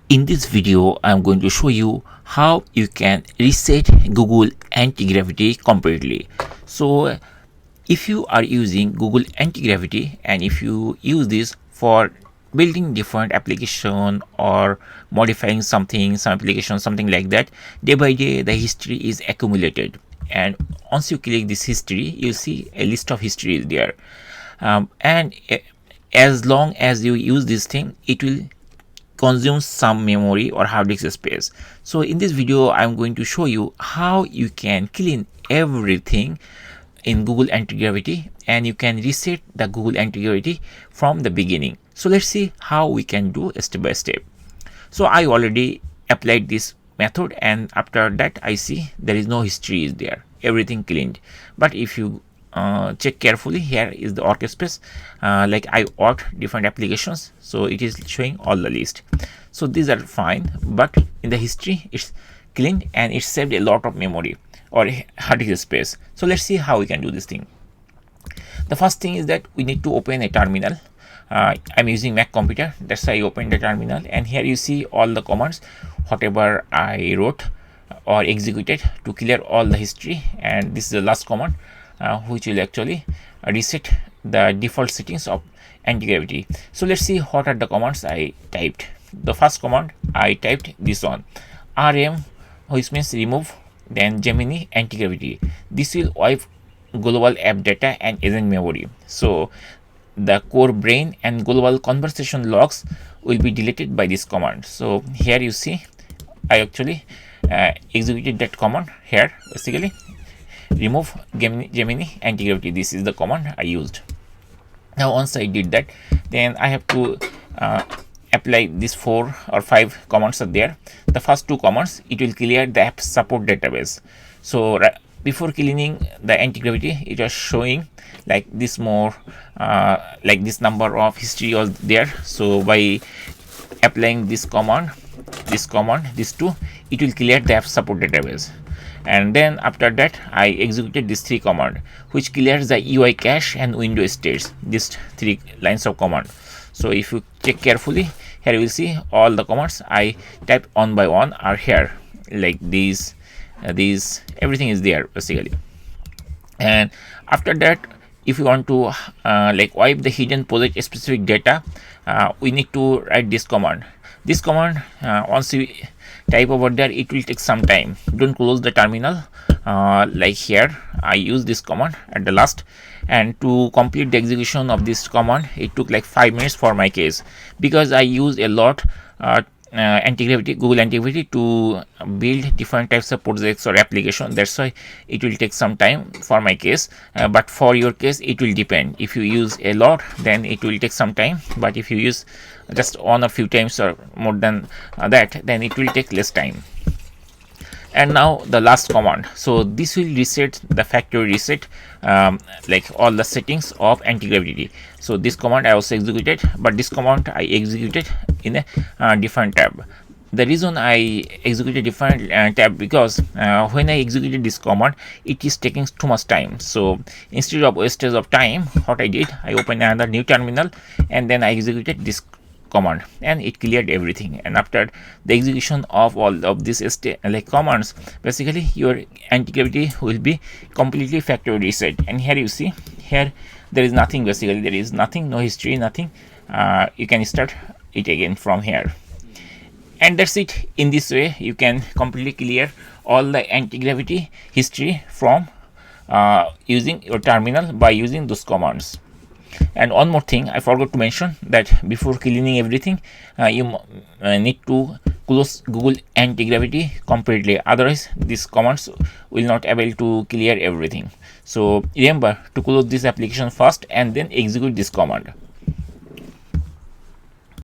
In this video, I'm going to show you how you can reset Google Antigravity completely. So if you are using Google Antigravity and if you use this for building different application or modifying something, some application, something like that, day by day the history is accumulated, and once you click this history, you see a list of history is there, and as long as you use this thing, it will consume some memory or hard disk space. So in this video, I'm going to show you how you can clean everything in Google Antigravity and you can reset the Google Antigravity from the beginning. So let's see how we can do step by step. So I already applied this method, and after that I see there is no history is there, everything cleaned. But if you check carefully, here is the workspace, like I worked different applications, so it is showing all the list. So these are fine, but in the history it's cleaned and it saved a lot of memory or hard disk space. So let's see how we can do this thing. The first thing is that we need to open a terminal. I'm using Mac computer, that's why I opened the terminal, and here you see all the commands whatever I wrote or executed to clear all the history, and this is the last command which will actually reset the default settings of Antigravity. So let's see what are the commands I typed. The first command I typed this one, rm, which means remove, then Gemini Antigravity. This will wipe global app data and agent memory. So the core brain and global conversation logs will be deleted by this command. So here you see I actually executed that command here, basically remove Gemini Antigravity. This is the command I used. Now once I did that, then I have to apply these 4 or 5 commands are there. The first 2 commands, it will clear the app support database. So before cleaning the Antigravity, it was showing like this more like this number of history was there. So by applying this command, these 2, it will clear the app support database. And then after that I executed this 3 command which clears the UI cache and window states, these 3 lines of command. So if you check carefully, here you will see all the commands I typed one by one are here, like these everything is there basically. And after that, if you want to like wipe the hidden project specific data, we need to write this command. This command, once you type over there, it will take some time. Don't close the terminal. Like here I use this command at the last, and to complete the execution of this command it took like 5 minutes for my case, because I use a lot Google Antigravity to build different types of projects or application. That's why it will take some time for my case, but for your case it will depend. If you use a lot, then it will take some time, but if you use just one or few times or more than that, then it will take less time. And now the last command, so this will reset the factory reset, like all the settings of Antigravity. So this command I also executed, but this command I executed in a different tab. The reason I executed different tab, because when I executed this command, it is taking too much time. So instead of wastage of time, what I did, I opened another new terminal and then I executed this command and it cleared everything. And after the execution of all of these like commands, basically your Antigravity will be completely factory reset. And here you see, here there is nothing, basically there is nothing, no history, nothing. You can start it again from here, and that's it. In this way you can completely clear all the Antigravity history from using your terminal by using those commands. And one more thing I forgot to mention, that before cleaning everything, you need to close Google Antigravity completely, otherwise these commands will not able to clear everything. So remember to close this application first and then execute this command.